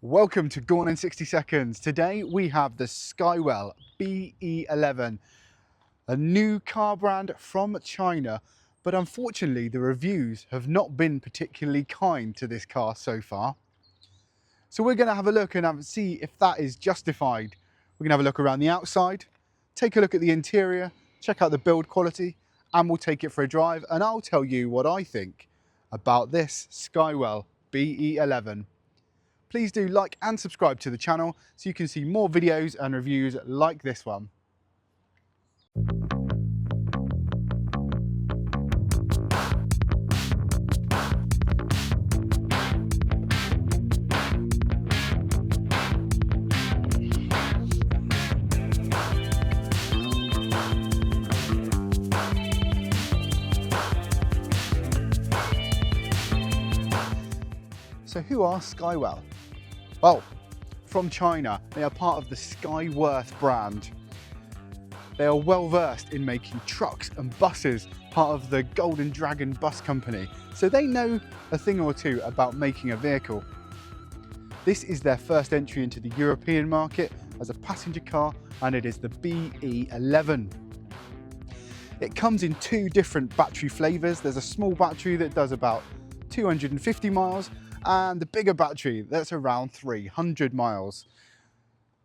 Welcome to Gone in 60 Seconds. Today we have the SKYWELL BE11, a new car brand from China, but unfortunately the reviews have not been particularly kind to this car so far. So we're going to have a look and see if that is justified. We're going to have a look around the outside, take a look at the interior, check out the build quality, and we'll take it for a drive and I'll tell you what I think about this SKYWELL BE11. Please do like and subscribe to the channel so you can see more videos and reviews like this one. So who are SKYWELL? Well, from China, they are part of the SkyWorth brand. They are well versed in making trucks and buses, part of the Golden Dragon bus company. So they know a thing or two about making a vehicle. This is their first entry into the European market as a passenger car, and it is the BE11. It comes in two different battery flavors. There's a small battery that does about 250 miles and the bigger battery that's around 300 miles.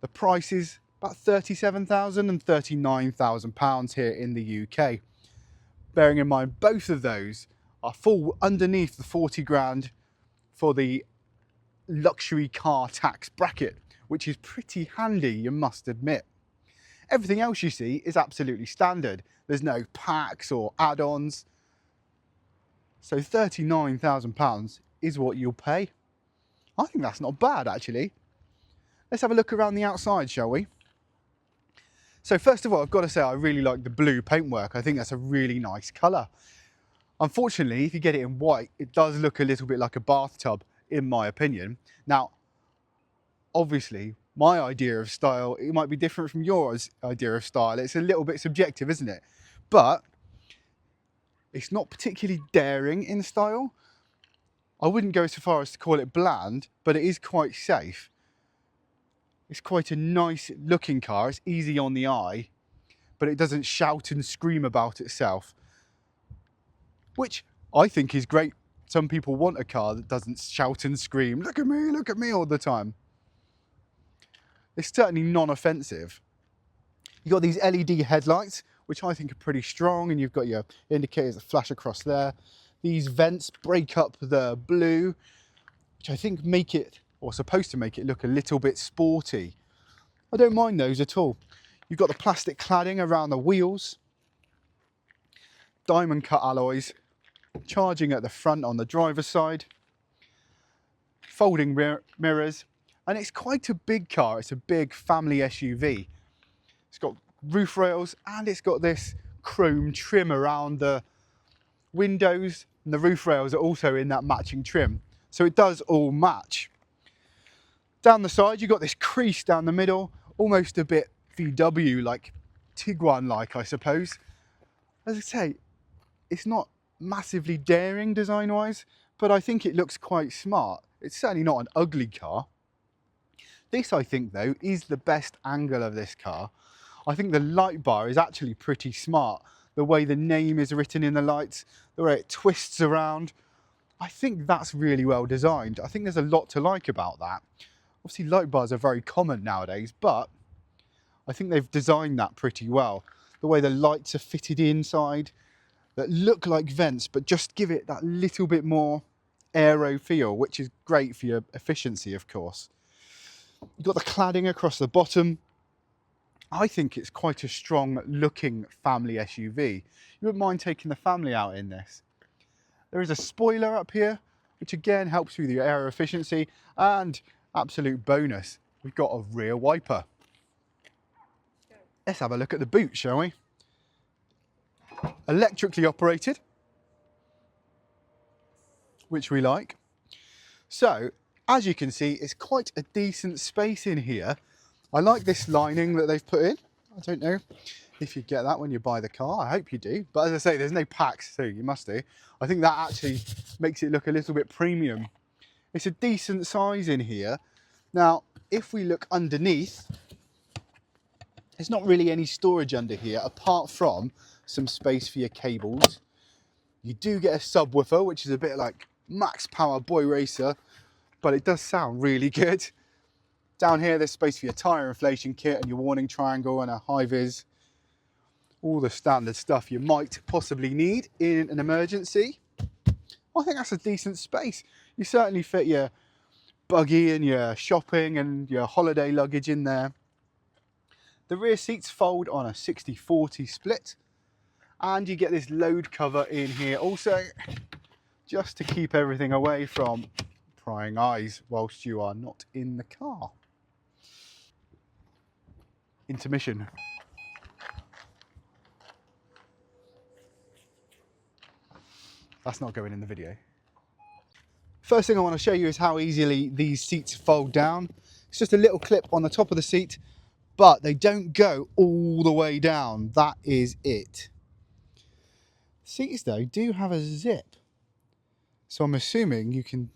The price is about £37,000 and £39,000 here in the UK. Bearing in mind both of those are full underneath the 40 grand for the luxury car tax bracket, which is pretty handy, you must admit. Everything else you see is absolutely standard. There's no packs or add-ons. So £39,000 is what you'll pay. I think that's not bad actually. Let's have a look around the outside, shall we? So first of all, I've got to say I really like the blue paintwork. I think that's a really nice colour. Unfortunately, if you get it in white, it does look a little bit like a bathtub, in my opinion. Now, obviously, my idea of style, it might be different from your idea of style. It's a little bit subjective, isn't it? But it's not particularly daring in style. I wouldn't go so far as to call it bland, but it is quite safe. It's quite a nice looking car. It's easy on the eye, but it doesn't shout and scream about itself, which I think is great. Some people want a car that doesn't shout and scream, look at me all the time. It's certainly non-offensive. You've got these LED headlights, which I think are pretty strong, and you've got your indicators that flash across there. These vents break up the blue, which I think make it, or supposed to make it, look a little bit sporty. I don't mind those at all. You've got the plastic cladding around the wheels, diamond cut alloys, charging at the front on the driver's side, folding mirrors, and it's quite a big car. It's a big family SUV. It's got roof rails and it's got this chrome trim around the windows, and the roof rails are also in that matching trim. So it does all match. Down the side, you've got this crease down the middle, almost a bit VW, like Tiguan-like, I suppose. As I say, it's not massively daring design-wise, but I think it looks quite smart. It's certainly not an ugly car. This, I think, though, is the best angle of this car. I think the light bar is actually pretty smart. The way the name is written in the lights, the way it twists around, I think that's really well designed. I think there's a lot to like about that. Obviously light bars are very common nowadays, but I think they've designed that pretty well. The way the lights are fitted inside, that look like vents, but just give it that little bit more aero feel, which is great for your efficiency, of course. You've got the cladding across the bottom. I think it's quite a strong looking family SUV. You wouldn't mind taking the family out in this. There is a spoiler up here, which again helps with your aero efficiency, and absolute bonus, we've got a rear wiper. Let's have a look at the boot, shall we? Electrically operated, which we like. So, as you can see, it's quite a decent space in here. I like this lining that they've put in. I don't know if you get that when you buy the car. I hope you do. But as I say, there's no packs, so you must do. I think that actually makes it look a little bit premium. It's a decent size in here. Now, if we look underneath, there's not really any storage under here apart from some space for your cables. You do get a subwoofer, which is a bit like max power boy racer, but it does sound really good. Down here, there's space for your tyre inflation kit and your warning triangle and a high vis. All the standard stuff you might possibly need in an emergency. I think that's a decent space. You certainly fit your buggy and your shopping and your holiday luggage in there. The rear seats fold on a 60-40 split, and you get this load cover in here also, just to keep everything away from prying eyes whilst you are not in the car. Intermission. That's not going in the video. First thing I want to show you is how easily these seats fold down. It's just a little clip on the top of the seat, but they don't go all the way down. That is it. Seats though do have a zip, so I'm assuming you can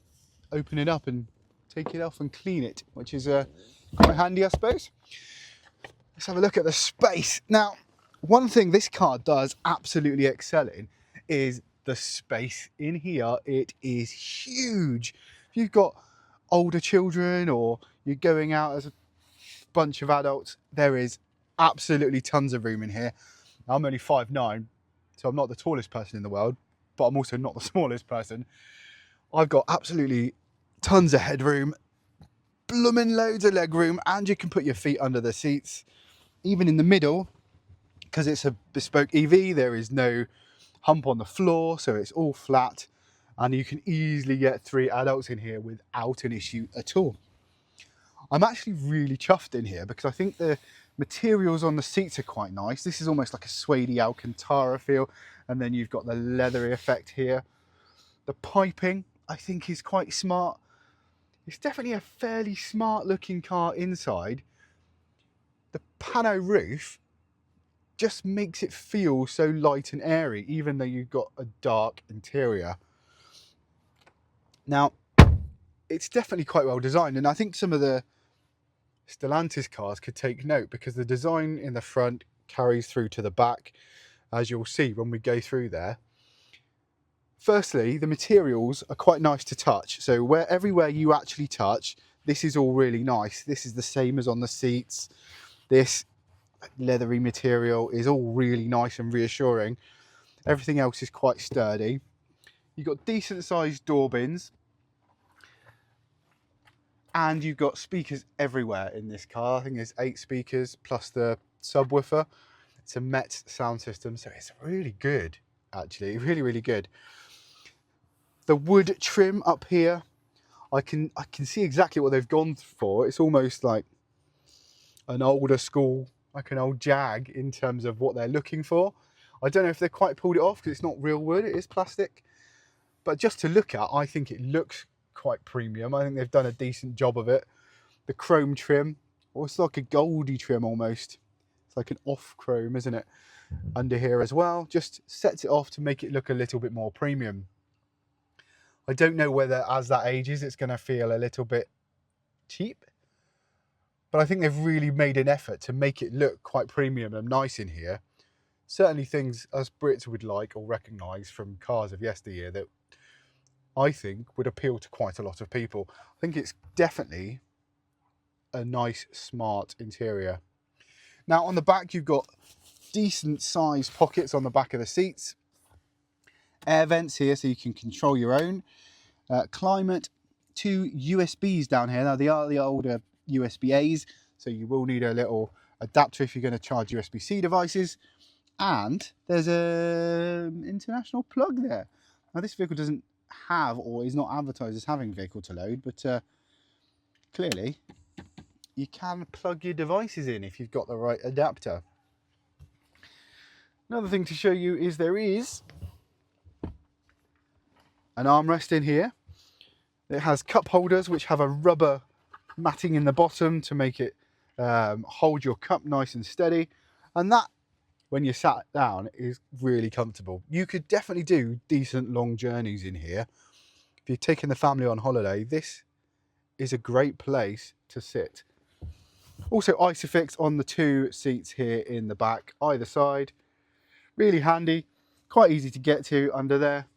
open it up and take it off and clean it, which is quite handy, I suppose. Let's have a look at the space. Now, one thing this car does absolutely excel in is the space in here. It is huge. If you've got older children or you're going out as a bunch of adults, there is absolutely tons of room in here. Now, I'm only 5'9", so I'm not the tallest person in the world, but I'm also not the smallest person. I've got absolutely tons of headroom, blooming loads of leg room, and you can put your feet under the seats. Even in the middle, because it's a bespoke EV, there is no hump on the floor, so it's all flat, and you can easily get 3 adults in here without an issue at all. I'm actually really chuffed in here because I think the materials on the seats are quite nice. This is almost like a suede Alcantara feel, and then you've got the leathery effect here. The piping, I think, is quite smart. It's definitely a fairly smart looking car inside. The pano roof just makes it feel so light and airy, even though you've got a dark interior. Now, it's definitely quite well designed, and I think some of the Stellantis cars could take note, because the design in the front carries through to the back, as you'll see when we go through there. Firstly, the materials are quite nice to touch, so everywhere you actually touch, this is all really nice. This is the same as on the seats. This leathery material is all really nice and reassuring. Everything else is quite sturdy. You've got decent sized door bins, and you've got speakers everywhere in this car. I think there's 8 speakers plus the subwoofer. It's a Met sound system, so it's really good, actually, really, really good. The wood trim up here, I can see exactly what they've gone for. It's almost like an older school, like an old Jag, in terms of what they're looking for. I don't know if they've quite pulled it off because it's not real wood, it is plastic. But just to look at, I think it looks quite premium. I think they've done a decent job of it. The chrome trim, or it's like a goldy trim almost. It's like an off chrome, isn't it? Under here as well, just sets it off to make it look a little bit more premium. I don't know whether as that ages it's going to feel a little bit cheap, but I think they've really made an effort to make it look quite premium and nice in here. Certainly things us Brits would like or recognise from cars of yesteryear that I think would appeal to quite a lot of people. I think it's definitely a nice, smart interior. Now on the back, you've got decent sized pockets on the back of the seats. Air vents here so you can control your own. Climate, 2 USBs down here. Now they are the older USB-As, so you will need a little adapter if you're going to charge USB-C devices. And there's an international plug there. Now this vehicle doesn't have, or is not advertised as having, vehicle to load, but clearly you can plug your devices in if you've got the right adapter. Another thing to show you is there is an armrest in here. It has cup holders which have a rubber matting in the bottom to make it hold your cup nice and steady, and that, when you're sat down, is really comfortable. You could definitely do decent long journeys in here. If you're taking the family on holiday, this is a great place to sit. Also Isofix on the 2 seats here in the back, either side. Really handy, quite easy to get to under there.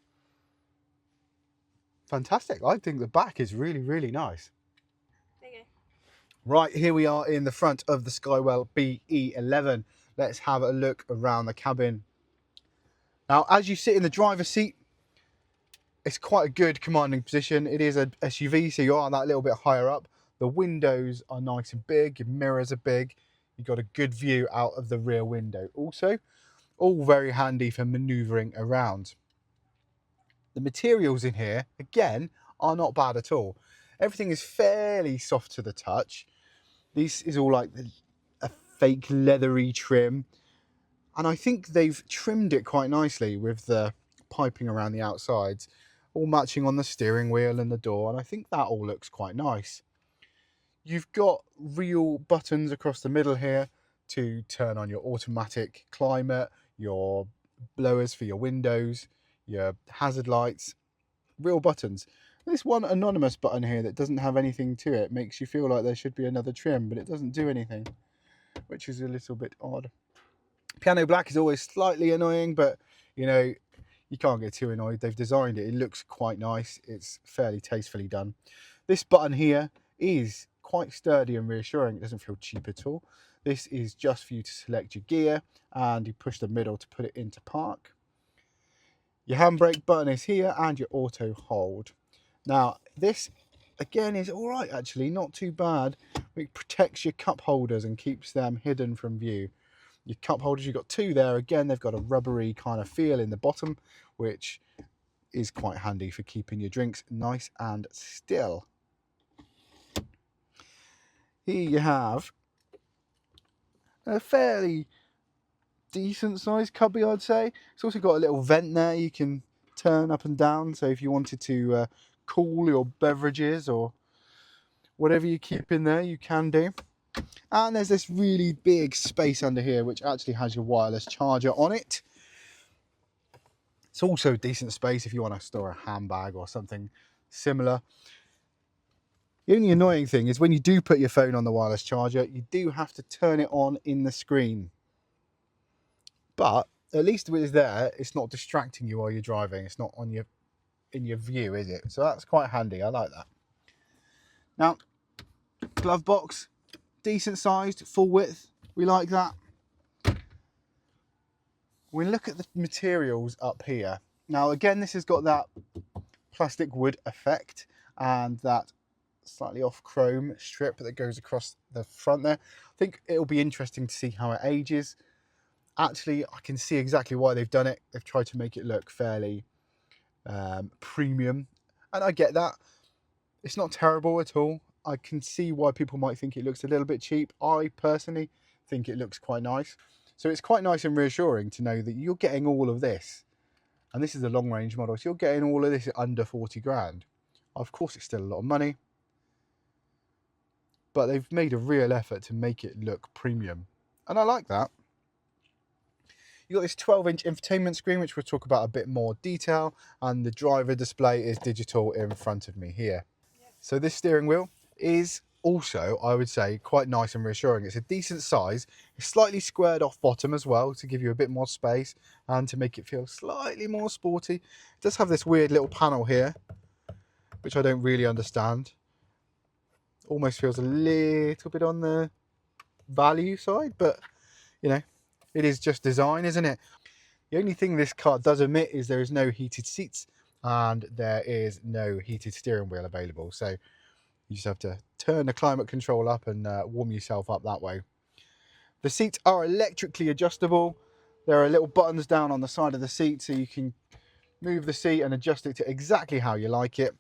Fantastic. I think the back is really, really nice. There you go. Right, here we are in the front of the SKYWELL BE11. Let's have a look around the cabin. Now, as you sit in the driver's seat, it's quite a good commanding position. It is an SUV, so you are that little bit higher up. The windows are nice and big, your mirrors are big. You've got a good view out of the rear window also. All very handy for manoeuvring around. The materials in here, again, are not bad at all. Everything is fairly soft to the touch. This is all like a fake leathery trim. And I think they've trimmed it quite nicely with the piping around the outsides, all matching on the steering wheel and the door. And I think that all looks quite nice. You've got real buttons across the middle here to turn on your automatic climate, your blowers for your windows, your hazard lights, real buttons. This one anonymous button here that doesn't have anything to it makes you feel like there should be another trim, but it doesn't do anything, which is a little bit odd. Piano black is always slightly annoying, but you know, you can't get too annoyed. They've designed it. It looks quite nice. It's fairly tastefully done. This button here is quite sturdy and reassuring. It doesn't feel cheap at all. This is just for you to select your gear, and you push the middle to put it into park. Your handbrake button is here, and your auto hold. Now, this again is all right, actually, not too bad. It protects your cup holders and keeps them hidden from view. Your cup holders, you've got 2 there. Again, they've got a rubbery kind of feel in the bottom, which is quite handy for keeping your drinks nice and still. Here you have a fairly decent sized cubby, I'd say. It's also got a little vent there you can turn up and down, so if you wanted to cool your beverages or whatever you keep in there, you can do. And there's this really big space under here which actually has your wireless charger on it. It's also decent space if you want to store a handbag or something similar. The only annoying thing is when you do put your phone on the wireless charger, you do have to turn it on in the screen. But at least with it there, it's not distracting you while you're driving. It's not on in your view, is it? So that's quite handy. I like that. Now, glove box, decent sized, full width. We like that. We look at the materials up here. Now, again, this has got that plastic wood effect and that slightly off chrome strip that goes across the front there. I think it'll be interesting to see how it ages. Actually, I can see exactly why they've done it. They've tried to make it look fairly premium, and I get that. It's not terrible at all. I can see why people might think it looks a little bit cheap. I personally think it looks quite nice. So it's quite nice and reassuring to know that you're getting all of this. And this is a long range model, so you're getting all of this at under 40 grand. Of course, it's still a lot of money, but they've made a real effort to make it look premium. And I like that. You've got this 12-inch infotainment screen, which we'll talk about a bit more detail. And the driver display is digital in front of me here. So this steering wheel is also, I would say, quite nice and reassuring. It's a decent size. It's slightly squared off bottom as well to give you a bit more space and to make it feel slightly more sporty. It does have this weird little panel here, which I don't really understand. Almost feels a little bit on the value side, but you know, it is just design, isn't it? The only thing this car does omit is there is no heated seats and there is no heated steering wheel available. So you just have to turn the climate control up and warm yourself up that way. The seats are electrically adjustable. There are little buttons down on the side of the seat so you can move the seat and adjust it to exactly how you like it.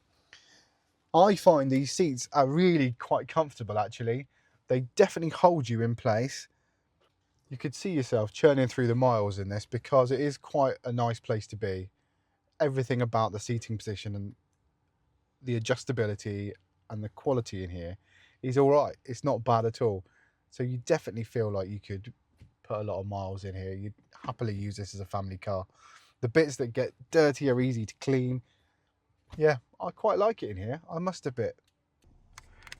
I find these seats are really quite comfortable, actually. They definitely hold you in place. You could see yourself churning through the miles in this because it is quite a nice place to be. Everything about the seating position and the adjustability and the quality in here is all right. It's not bad at all. So you definitely feel like you could put a lot of miles in here. You'd happily use this as a family car. The bits that get dirty are easy to clean. Yeah, I quite like it in here, I must admit.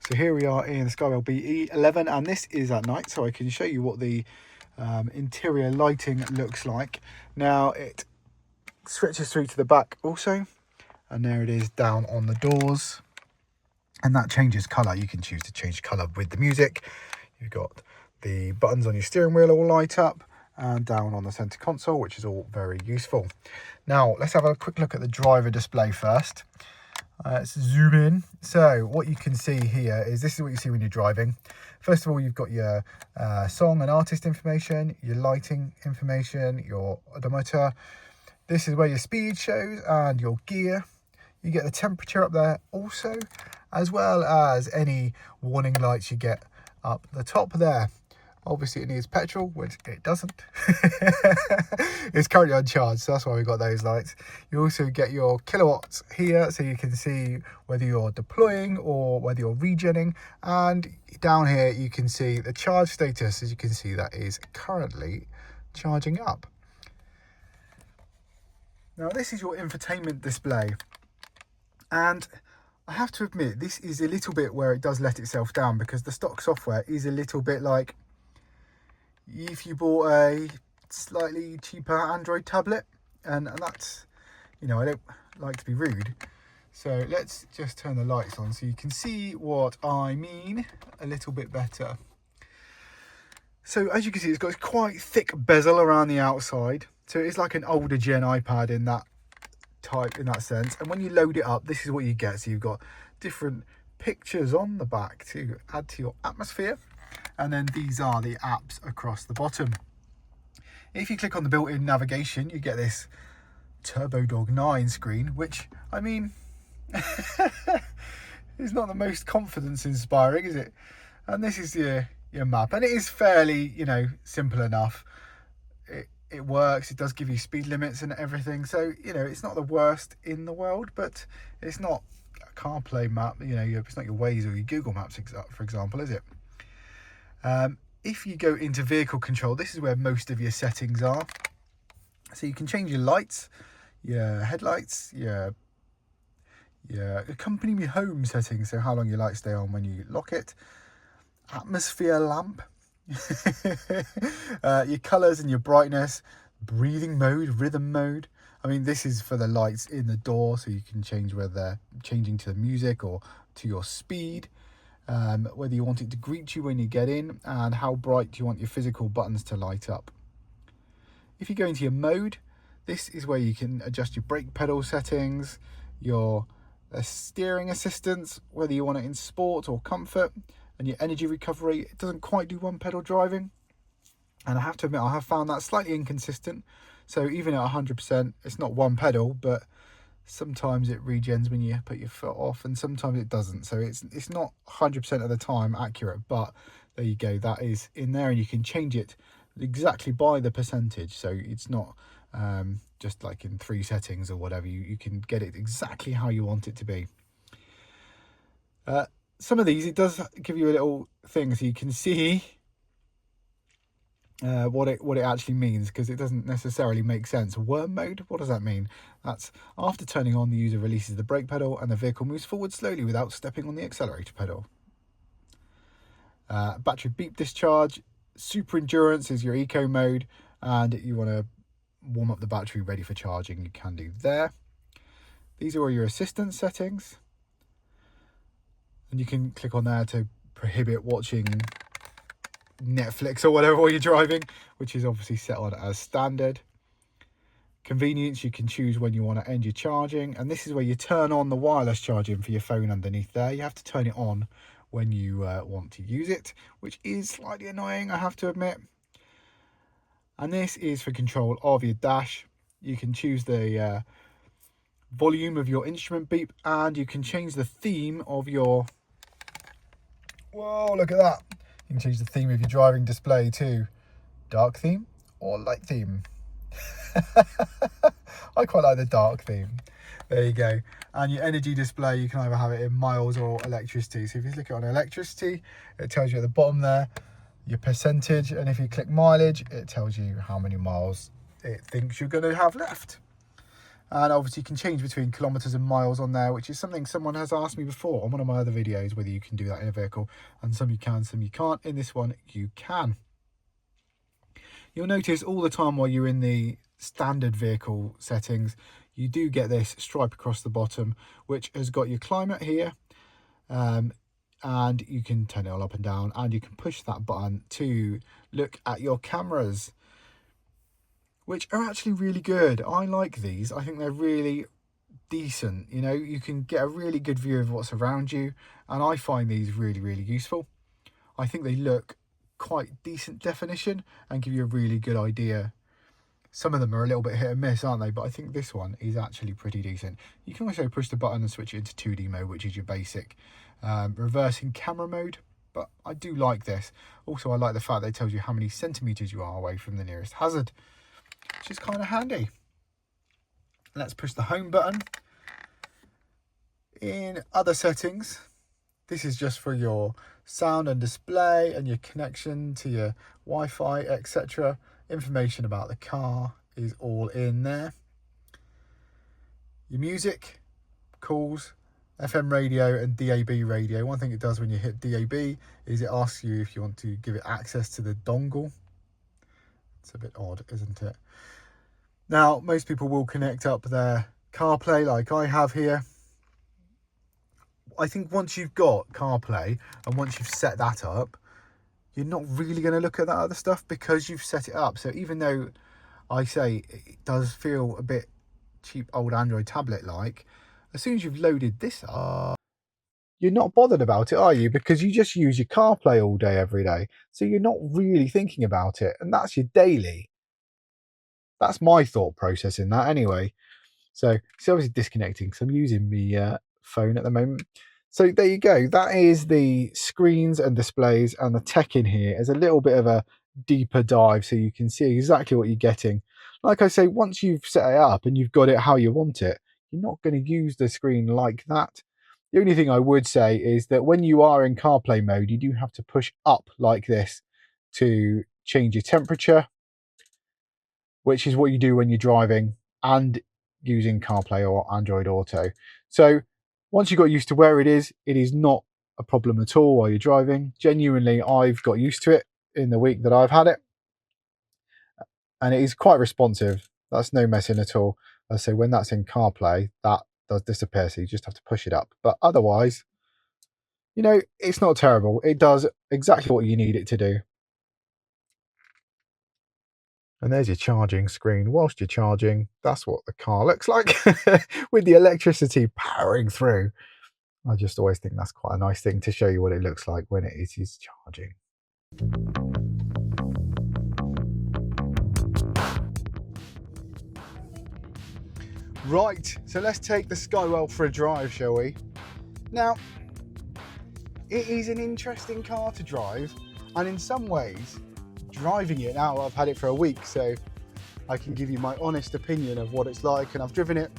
So here we are in the SKYWELL BE11, and this is at night, so I can show you what the interior lighting looks like. Now it stretches through to the back also, and there it is down on the doors, and that changes colour. You can choose to change colour with the music. You've got the buttons on your steering wheel all light up, and down on the centre console, which is all very useful. Now let's have a quick look at the driver display first. Let's zoom in. So what you can see here is, this is what you see when you're driving. First of all, you've got your song and artist information, your lighting information, your odometer. This is where your speed shows and your gear. You get the temperature up there also, as well as any warning lights you get up the top there. Obviously it needs petrol, which it doesn't. It's currently uncharged, so that's why we got those lights. You also get your kilowatts here, so you can see whether you're deploying or whether you're regenning. And down here you can see the charge status. As you can see, that is currently charging up. Now this is your infotainment display, and I have to admit, this is a little bit where it does let itself down, because the stock software is a little bit like if you bought a slightly cheaper Android tablet, and that's, you know, I don't like to be rude, so let's just turn the lights on so you can see what I mean a little bit better. So as you can see, it's got quite thick bezel around the outside, so it's like an older gen iPad in that type, in that sense. And when you load it up, this is what you get. So you've got different pictures on the back to add to your atmosphere, and then these are the apps across the bottom. If you click on the built-in navigation, you get this Turbo Dog 9 screen, which, I mean, is not the most confidence inspiring, is it? And this is your map, and it is fairly, you know, simple enough. It works. It does give you speed limits and everything, so, you know, it's not the worst in the world, but it's not a CarPlay map, you know, it's not your Waze or your Google Maps, for example, is it? If you go into vehicle control, this is where most of your settings are. So you can change your lights, your headlights, your accompany me home settings, so how long your lights stay on when you lock it, atmosphere lamp, your colours and your brightness, breathing mode, rhythm mode. I mean, this is for the lights in the door, so you can change whether they're changing to the music or to your speed. Whether you want it to greet you when you get in, and how bright you want your physical buttons to light up. If you go into your mode, this is where you can adjust your brake pedal settings, your steering assistance, whether you want it in sport or comfort, and your energy recovery. It doesn't quite do one pedal driving, and I have to admit, I have found that slightly inconsistent. So even at 100%, it's not one pedal, but sometimes it regens when you put your foot off, and sometimes it doesn't. So it's not 100% of the time accurate, but there you go, that is in there, and you can change it exactly by the percentage. So it's not just like in 3 settings or whatever. You can get it exactly how you want it to be. Some of these, it does give you a little thing so you can see what it actually means, because it doesn't necessarily make sense. Worm mode, what does that mean? That's after turning on, the user releases the brake pedal and the vehicle moves forward slowly without stepping on the accelerator pedal. Battery beep discharge. Super endurance is your eco mode, and you want to warm up the battery ready for charging, you can do there. These are all your assistance settings, and you can click on there to prohibit watching Netflix or whatever while you're driving, which is obviously set on as standard. Convenience, you can choose when you want to end your charging, and this is where you turn on the wireless charging for your phone underneath there. You have to turn it on when you want to use it, which is slightly annoying, I have to admit. And this is for control of your dash. You can choose the volume of your instrument beep, and you can change the theme of your, whoa, look at that. You can change the theme of your driving display to dark theme or light theme. I quite like the dark theme. There you go. And your energy display, you can either have it in miles or electricity. So if you click on electricity, it tells you at the bottom there your percentage, and if you click mileage, it tells you how many miles it thinks you're going to have left. And obviously you can change between kilometers and miles on there, which is something someone has asked me before on one of my other videos, whether you can do that in a vehicle. And some you can, some you can't. In this one, you can. You'll notice all the time while you're in the standard vehicle settings, you do get this stripe across the bottom, which has got your climate here. And you can turn it all up and down, and you can push that button to look at your cameras, which are actually really good. I like these. I think they're really decent. You know, you can get a really good view of what's around you, and I find these really, really useful. I think they look quite decent definition and give you a really good idea. Some of them are a little bit hit and miss, aren't they? But I think this one is actually pretty decent. You can also push the button and switch it into 2D mode, which is your basic reversing camera mode. But I do like this. Also, I like the fact that it tells you how many centimeters you are away from the nearest hazard, which is kind of handy. Let's push the home button. In other settings, this is just for your sound and display and your connection to your Wi-Fi, etc. Information about the car is all in there. Your music, calls, FM radio and DAB radio. One thing it does when you hit DAB is it asks you if you want to give it access to the dongle. It's a bit odd, isn't it? Now, most people will connect up their CarPlay like I have here. I think once you've got CarPlay and once you've set that up, you're not really going to look at that other stuff because you've set it up. So even though I say it does feel a bit cheap old Android tablet like, as soon as you've loaded this up, you're not bothered about it, are you? Because you just use your CarPlay all day, every day. So you're not really thinking about it. And that's your daily. That's my thought process in that anyway. So it's obviously disconnecting because I'm using the phone at the moment. So there you go. That is the screens and displays, and the tech in here is a little bit of a deeper dive so you can see exactly what you're getting. Like I say, once you've set it up and you've got it how you want it, you're not going to use the screen like that. The only thing I would say is that when you are in CarPlay mode, you do have to push up like this to change your temperature, which is what you do when you're driving and using CarPlay or Android Auto. So once you got used to where it is not a problem at all while you're driving. Genuinely, I've got used to it in the week that I've had it, and it is quite responsive. That's no messing at all. So when that's in CarPlay, that does disappear, so you just have to push it up. But otherwise, you know, it's not terrible. It does exactly what you need it to do. And there's your charging screen. Whilst you're charging, that's what the car looks like with the electricity powering through. I just always think that's quite a nice thing to show you what it looks like when it is charging. Right, so let's take the SKYWELL for a drive, shall we? Now, it is an interesting car to drive, and in some ways, driving it now, I've had it for a week, so I can give you my honest opinion of what it's like, and I've driven it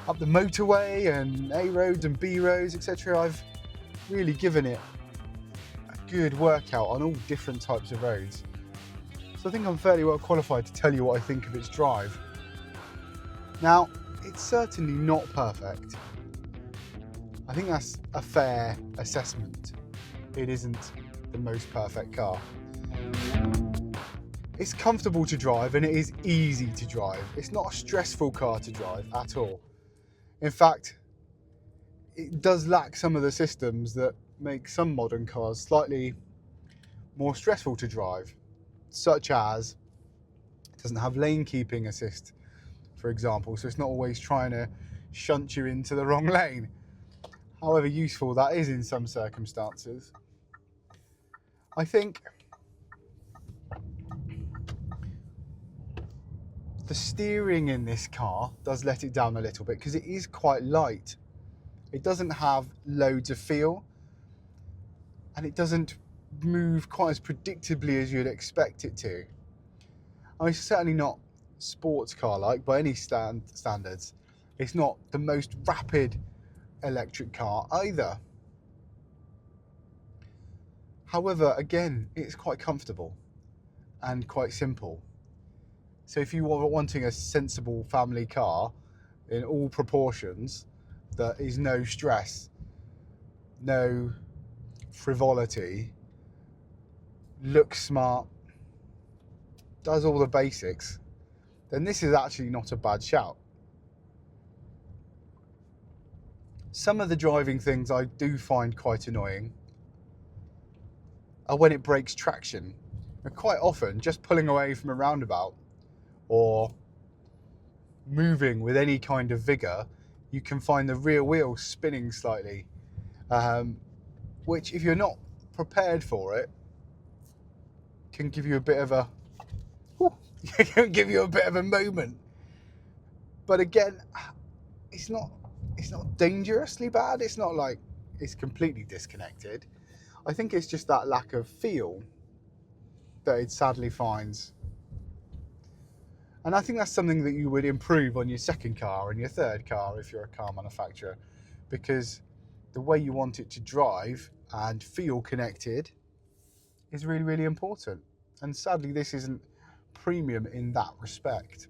up the motorway and A roads and B roads, etc. I've really given it a good workout on all different types of roads. So I think I'm fairly well qualified to tell you what I think of its drive. Now, it's certainly not perfect. I think that's a fair assessment. It isn't the most perfect car. It's comfortable to drive and it is easy to drive. It's not a stressful car to drive at all. In fact, it does lack some of the systems that make some modern cars slightly more stressful to drive, such as it doesn't have lane keeping assist, for example, so it's not always trying to shunt you into the wrong lane, however useful that is in some circumstances. I think the steering in this car does let it down a little bit because it is quite light. It doesn't have loads of feel, and it doesn't move quite as predictably as you'd expect it to. I mean, it's certainly not sports car like by any standards. It's not the most rapid electric car either. However, again, it's quite comfortable and quite simple. So if you were wanting a sensible family car in all proportions, that is no stress, no frivolity, looks smart, does all the basics, then this is actually not a bad shout. Some of the driving things I do find quite annoying are when it breaks traction. And quite often, just pulling away from a roundabout or moving with any kind of vigour, you can find the rear wheel spinning slightly, which, if you're not prepared for it, can give you a bit of a can give you a bit of a moment. But again, it's not dangerously bad. It's not like it's completely disconnected. I think it's just that lack of feel that it sadly finds. And I think that's something that you would improve on your second car and your third car if you're a car manufacturer, because the way you want it to drive and feel connected is really, really important. And sadly, this isn't premium in that respect.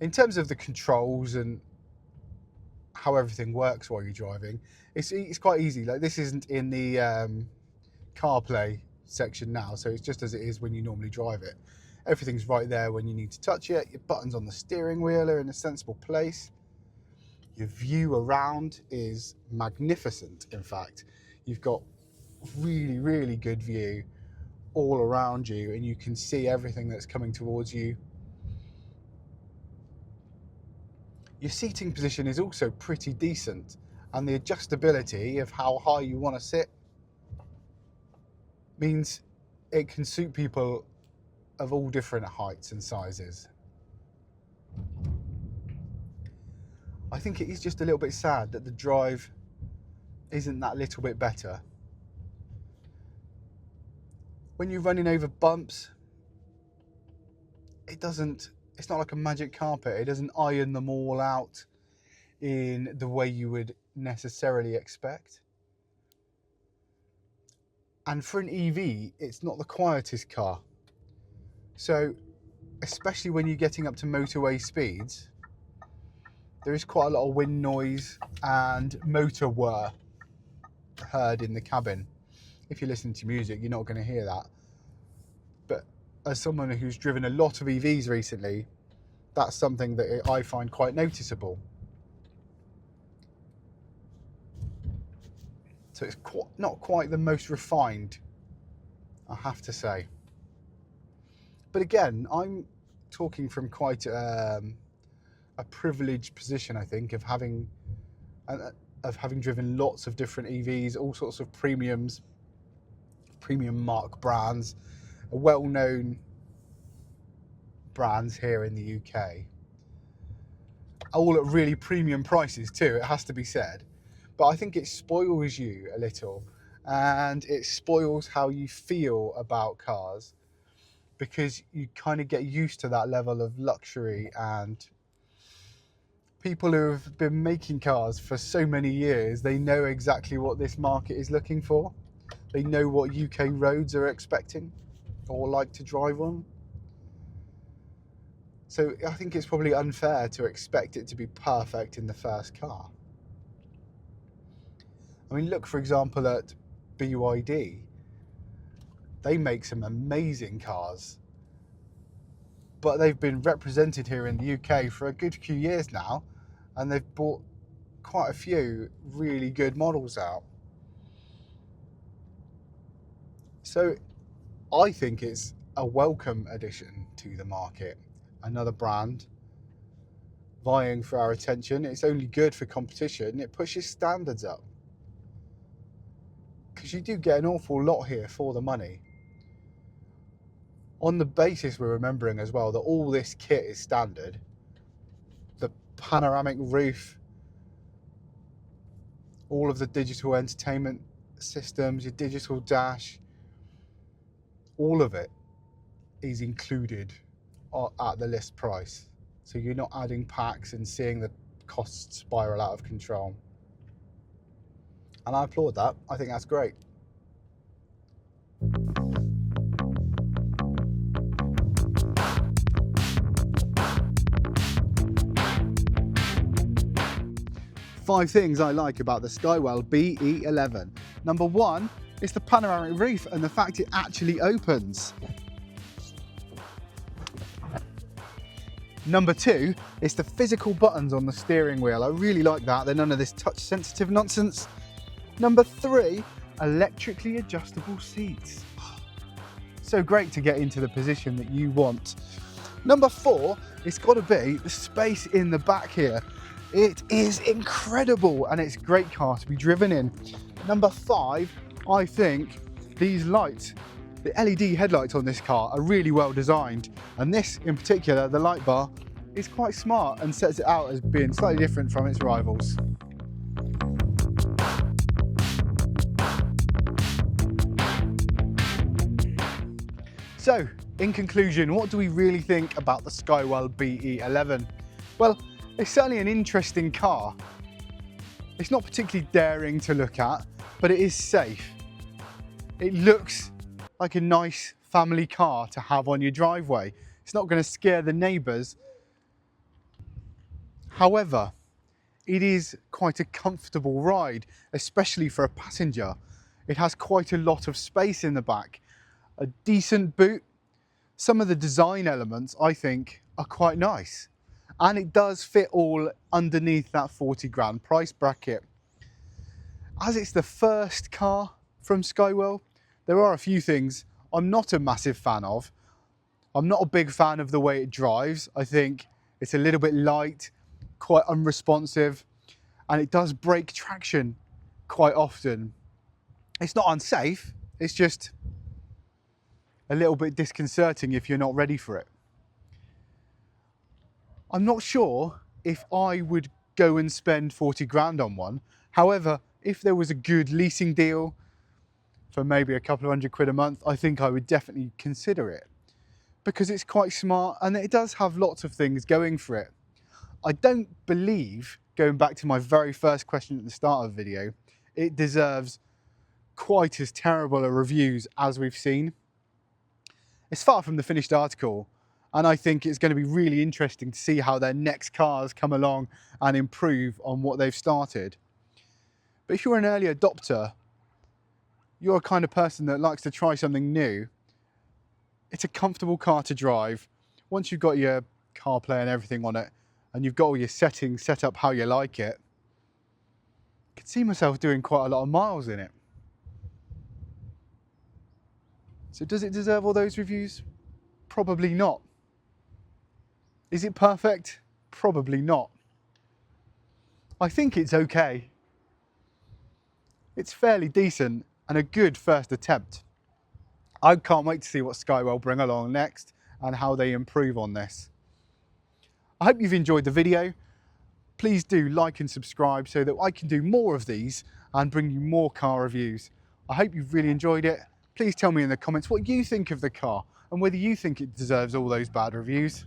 In terms of the controls and how everything works while you're driving, it's quite easy. Like, this isn't in the CarPlay section now, so it's just as it is when you normally drive it. Everything's right there when you need to touch it. Your buttons on the steering wheel are in a sensible place. Your view around is magnificent. In fact, you've got really, really good view all around you, and you can see everything that's coming towards you. Your seating position is also pretty decent, and the adjustability of how high you want to sit means it can suit people of all different heights and sizes. I think it is just a little bit sad that the drive isn't that little bit better. When you're running over bumps, it's not like a magic carpet. It doesn't iron them all out in the way you would necessarily expect. And for an EV, it's not the quietest car. So, especially when you're getting up to motorway speeds, there is quite a lot of wind noise and motor whir heard in the cabin. If you're listening to music, you're not going to hear that. But as someone who's driven a lot of EVs recently, that's something that I find quite noticeable. So it's not quite the most refined, I have to say. But again, I'm talking from quite a privileged position, I think, of having driven lots of different EVs, all sorts of premium mark brands, well-known brands here in the UK, all at really premium prices too, it has to be said. But I think it spoils you a little, and it spoils how you feel about cars, because you kind of get used to that level of luxury. And people who have been making cars for so many years, they know exactly what this market is looking for. They know what UK roads are expecting or like to drive on. So I think it's probably unfair to expect it to be perfect in the first car. I mean, look, for example, at BYD. They make some amazing cars, but they've been represented here in the UK for a good few years now, and they've brought quite a few really good models out. So I think it's a welcome addition to the market. Another brand vying for our attention. It's only good for competition. It pushes standards up, because you do get an awful lot here for the money. On the basis we're remembering as well that all this kit is standard. The panoramic roof, all of the digital entertainment systems, your digital dash, all of it is included at the list price. So you're not adding packs and seeing the costs spiral out of control. And I applaud that. I think that's great. 5 things I like about the SKYWELL BE11. Number 1 is the panoramic roof and the fact it actually opens. Number 2 is the physical buttons on the steering wheel. I really like that. They're none of this touch sensitive nonsense. Number 3, electrically adjustable seats. So great to get into the position that you want. Number 4, it's got to be the space in the back here. It is incredible and it's a great car to be driven in. Number 5, I think these lights, the LED headlights on this car are really well designed, and this in particular, the light bar, is quite smart and sets it out as being slightly different from its rivals. So, in conclusion, what do we really think about the SKYWELL BE11? Well, it's certainly an interesting car. It's not particularly daring to look at, but it is safe. It looks like a nice family car to have on your driveway. It's not going to scare the neighbours. However, it is quite a comfortable ride, especially for a passenger. It has quite a lot of space in the back, a decent boot. Some of the design elements I think are quite nice, and it does fit all underneath that 40 grand price bracket. As it's the first car from SKYWELL, there are a few things I'm not a massive fan of. I'm not a big fan of the way it drives. I think it's a little bit light, quite unresponsive, and it does break traction quite often. It's not unsafe, it's just a little bit disconcerting if you're not ready for it. I'm not sure if I would go and spend 40 grand on one. However, if there was a good leasing deal for maybe a couple of £100 a month, I think I would definitely consider it, because it's quite smart and it does have lots of things going for it. I don't believe, going back to my very first question at the start of the video, it deserves quite as terrible a reviews as we've seen. It's far from the finished article, and I think it's going to be really interesting to see how their next cars come along and improve on what they've started. But if you're an early adopter, you're a kind of person that likes to try something new, it's a comfortable car to drive. Once you've got your CarPlay and everything on it, and you've got all your settings set up how you like it, I could see myself doing quite a lot of miles in it. So does it deserve all those reviews? Probably not. Is it perfect? Probably not. I think it's okay. It's fairly decent and a good first attempt. I can't wait to see what SKYWELL bring along next and how they improve on this. I hope you've enjoyed the video. Please do like and subscribe so that I can do more of these and bring you more car reviews. I hope you've really enjoyed it. Please tell me in the comments what you think of the car and whether you think it deserves all those bad reviews.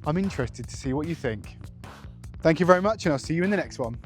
I'm interested to see what you think. Thank you very much, and I'll see you in the next one.